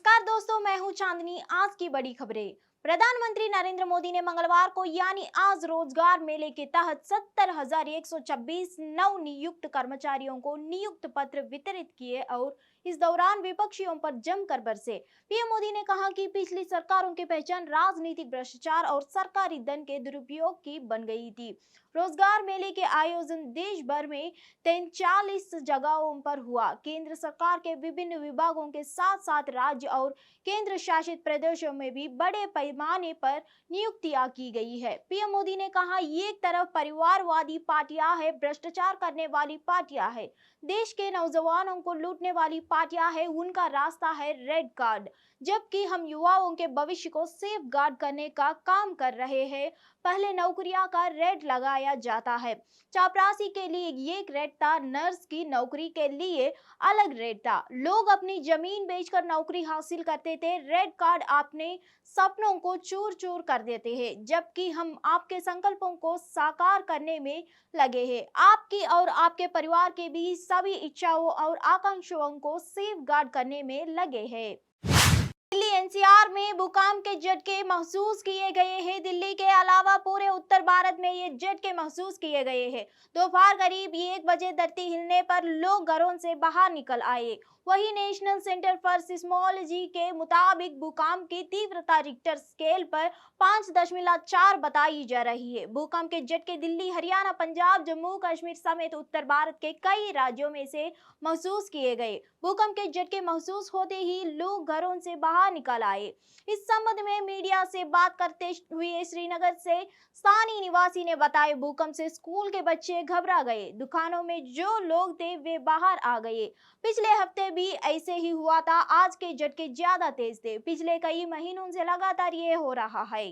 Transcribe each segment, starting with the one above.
नमस्कार दोस्तों, मैं हूं चांदनी। आज की बड़ी खबरें। प्रधानमंत्री नरेंद्र मोदी ने मंगलवार को यानी आज रोजगार मेले के तहत 70,126 नव नियुक्त कर्मचारियों को नियुक्त पत्र वितरित किए और इस दौरान विपक्षियों पर जमकर बरसे। पीएम मोदी ने कहा कि पिछली सरकारों की पहचान राजनीतिक भ्रष्टाचार और सरकारी धन के दुरुपयोग की बन गई थी। रोजगार मेले के आयोजन देश भर में 43 जगहों पर हुआ। केंद्र सरकार के विभिन्न विभागों के साथ साथ राज्य और केंद्र शासित प्रदेशों में भी बड़े पैमाने पर नियुक्तियां की गई है। पीएम मोदी ने कहा, एक तरफ परिवारवादी पार्टियां है, भ्रष्टाचार करने वाली पार्टियां है, देश के नौजवानों को लूटने वाली पार्टियां है, उनका रास्ता है रेड कार्ड, जबकि हम युवाओं के भविष्य को सेफ गार्ड करने का काम कर रहे हैं। पहले नौकरियां का रेट लगाया जाता है। चापरासी के लिए एक रेट था, नर्स की नौकरी के लिए अलग रेट था। लोग अपनी जमीन बेचकर नौकरी हासिल करते थे। रेड कार्ड अपने सपनों को चूर चूर कर देते हैं, जबकि हम आपके संकल्पों को साकार करने में लगे हैं। आपकी और आपके परिवार के भी सभी इच्छाओं और आकांक्षाओं को सेफ गार्ड करने में लगे हैं। दिल्ली एनसीआर में भूकंप के झटके महसूस किए गए हैं। दिल्ली के अलावा पूरे उत्तर भारत में ये झटके महसूस किए गए हैं। दोपहर करीब 1 बजे धरती हिलने पर लोग घरों से बाहर निकल आए। वहीं नेशनल सेंटर फॉर सिस्मोलॉजी के मुताबिक भूकंप की तीव्रता रिक्टर स्केल पर 5.4 बताई जा रही है। भूकंप के झटके दिल्ली, हरियाणा, पंजाब, जम्मू कश्मीर समेत उत्तर भारत के कई राज्यों में से महसूस किए गए। भूकंप के झटके महसूस होते ही लोग घरों से बाहर निकल आए। इस संबंध में मीडिया से बात करते हुए श्रीनगर से स्थानीय निवासी ने बताया, भूकंप से स्कूल के बच्चे घबरा गए। दुकानों में जो लोग थे वे बाहर आ गए। पिछले हफ्ते भी ऐसे ही हुआ था। आज के झटके ज्यादा तेज थे। पिछले कई महीनों से लगातार ये हो रहा है।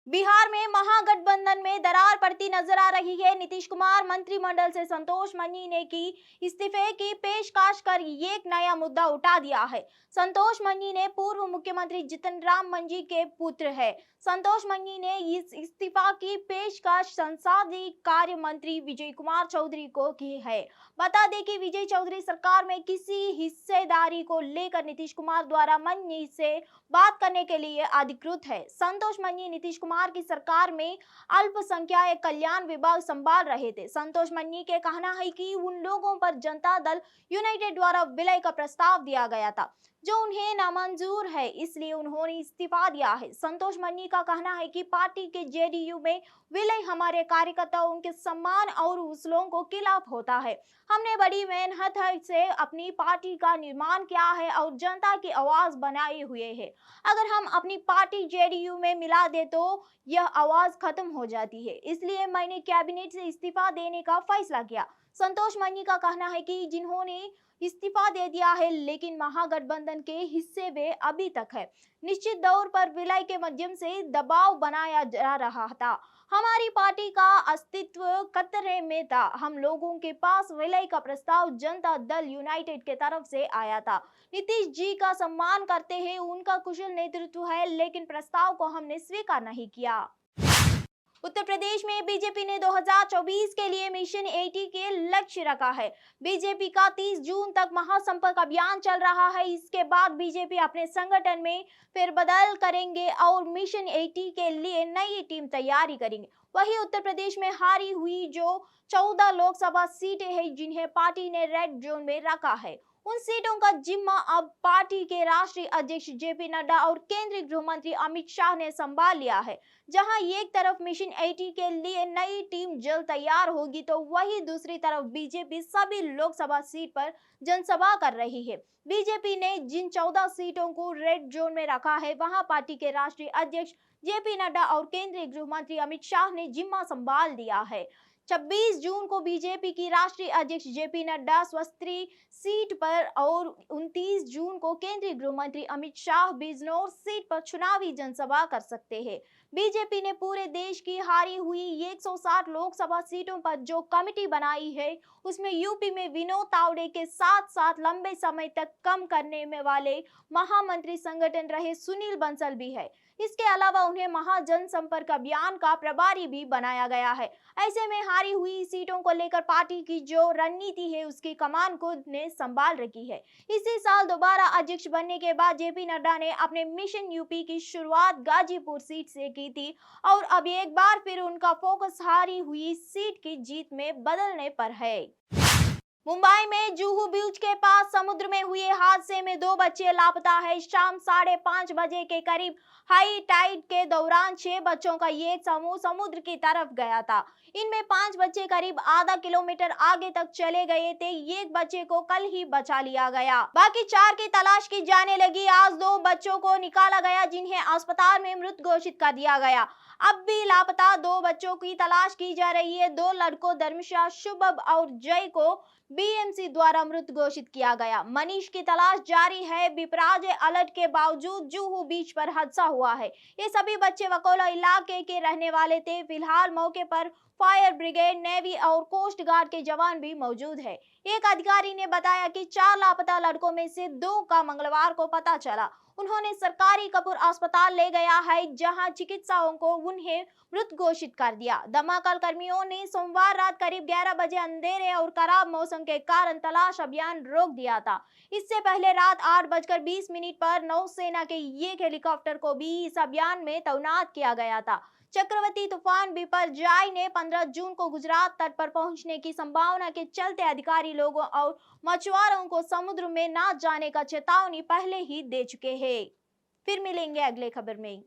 बिहार में महागठबंधन में दरार पड़ती नजर आ रही है। नीतीश कुमार मंत्रिमंडल से संतोष मांझी ने की इस्तीफे की पेशकश कर एक नया मुद्दा उठा दिया है। संतोष मांझी ने पूर्व मुख्यमंत्री जीतन राम मांझी के पुत्र है। संतोष मांझी ने इस इस्तीफा की पेशकश संसदीय कार्य मंत्री विजय कुमार चौधरी को की है। बता दें कि विजय चौधरी सरकार में किसी हिस्सेदारी को लेकर नीतीश कुमार द्वारा मांझी से बात करने के लिए अधिकृत है। संतोष मांझी नीतीश कुमार की सरकार में अल्पसंख्यक कल्याण विभाग संभाल रहे थे। संतोष मांझी के कहना है कि उन लोगों पर जनता दल यूनाइटेड द्वारा विलय का प्रस्ताव दिया गया था, जो उन्हें नामंजूर है, इसलिए उन्होंने इस्तीफा दिया है। संतोष मांझी का कहना है कि पार्टी के जेडीयू में विलय हमारे कार्यकर्ताओं के सम्मान और उसूलों को खिलाफ होता है। हमने बड़ी मेहनत से अपनी पार्टी का निर्माण किया है और जनता की आवाज बनाए हुए है। अगर हम अपनी पार्टी जेडीयू में मिला दे तो यह आवाज खत्म हो जाती है, इसलिए मैंने कैबिनेट से इस्तीफा देने का फैसला किया। संतोष मांझी का कहना है कि जिन्होंने इस्तीफा दे दिया है, लेकिन महागठबंधन के हिस्से वे अभी तक है। निश्चित तौर पर विलय के माध्यम से दबाव बनाया जा रहा था। हमारी पार्टी का अस्तित्व खतरे में था। हम लोगों के पास विलय का प्रस्ताव जनता दल यूनाइटेड के तरफ से आया था। नीतीश जी का सम्मान करते हैं, उनका कुशल नेतृत्व है, लेकिन प्रस्ताव को हमने स्वीकार नहीं किया। उत्तर प्रदेश में बीजेपी ने 2024 के लिए मिशन 80 के लक्ष्य रखा है। बीजेपी का 30 जून तक महासंपर्क अभियान चल रहा है। इसके बाद बीजेपी अपने संगठन में फेरबदल करेंगे और मिशन 80 के लिए नई टीम तैयारी करेंगे। वहीं उत्तर प्रदेश में हारी हुई जो 14 लोकसभा सीटें हैं, जिन्हें पार्टी ने रेड जोन में रखा है, उन सीटों का जिम्मा अब पार्टी के राष्ट्रीय अध्यक्ष जेपी नड्डा और केंद्रीय गृह मंत्री अमित शाह ने संभाल लिया है। जहां एक तरफ मिशन 80 के लिए नई टीम जल्द तैयार होगी, तो वहीं दूसरी तरफ बीजेपी सभी लोकसभा सीट पर जनसभा कर रही है। बीजेपी ने जिन 14 सीटों को रेड जोन में रखा है, वहां पार्टी के राष्ट्रीय अध्यक्ष जेपी नड्डा और केंद्रीय गृह मंत्री अमित शाह ने जिम्मा संभाल दिया है। 26 जून को बीजेपी की राष्ट्रीय अध्यक्ष जेपी नड्डा स्वस्त्री सीट पर और 29 जून को केंद्रीय गृह मंत्री अमित शाह बिजनौर सीट पर चुनावी जनसभा कर सकते हैं। बीजेपी ने पूरे देश की हारी हुई 160 लोकसभा सीटों पर जो कमेटी बनाई है, उसमें यूपी में विनोद तावड़े के साथ साथ लंबे समय तक कम करने में वाले महामंत्री संगठन रहे सुनील बंसल भी है। इसके अलावा उन्हें महाजनसंपर्क अभियान का प्रभारी भी बनाया गया है। ऐसे में हारी हुई सीटों को लेकर पार्टी की जो रणनीति है उसकी कमान खुद ने संभाल रखी है। इसी साल दोबारा अध्यक्ष बनने के बाद जेपी नड्डा ने अपने मिशन यूपी की शुरुआत गाजीपुर सीट से की थी और अब एक बार फिर उनका फोकस हारी हुई सीट की जीत में बदलने पर है। मुंबई में जुहू बीच के पास समुद्र में हुए हादसे में 2 बच्चे लापता है। शाम 5:30 बजे के करीब हाई टाइड के दौरान 6 बच्चों का ये एक समूह समुद्र की तरफ गया था। इनमें 5 बच्चे करीब आधा किलोमीटर आगे तक चले गए थे। एक बच्चे को कल ही बचा लिया गया, बाकी 4 की तलाश की जाने लगी। आज 2 बच्चों को निकाला गया जिन्हें अस्पताल में मृत घोषित कर दिया गया। अब भी लापता 2 बच्चों की तलाश की जा रही है। 2 लड़कों धर्मिशा, शुभम और जय को बीएमसी द्वारा मृत घोषित किया गया। मनीष की तलाश जारी है। विपराज अलर्ट के बावजूद जुहू बीच पर हादसा हुआ है। ये सभी बच्चे वकोला इलाके के रहने वाले थे। फिलहाल मौके पर फायर ब्रिगेड, नेवी और कोस्ट गार्ड के जवान भी मौजूद है। एक अधिकारी ने बताया कि 4 लापता लड़कों में से 2 का मंगलवार को पता चला। उन्होंने सरकारी कपूर अस्पताल ले गया है जहां चिकित्सकों को उन्हें मृत घोषित कर दिया। दमकल कर्मियों ने सोमवार रात करीब 11 बजे अंधेरे और खराब मौसम के कारण तलाश अभियान रोक दिया था। इससे पहले रात 8:20 पर नौसेना के एक हेलीकॉप्टर को भी इस अभियान में तैनात किया गया था। चक्रवाती तूफान बिपरजॉय ने 15 जून को गुजरात तट पर पहुंचने की संभावना के चलते अधिकारी लोगों और मछुआरों को समुद्र में न जाने का चेतावनी पहले ही दे चुके हैं। फिर मिलेंगे अगले खबर में।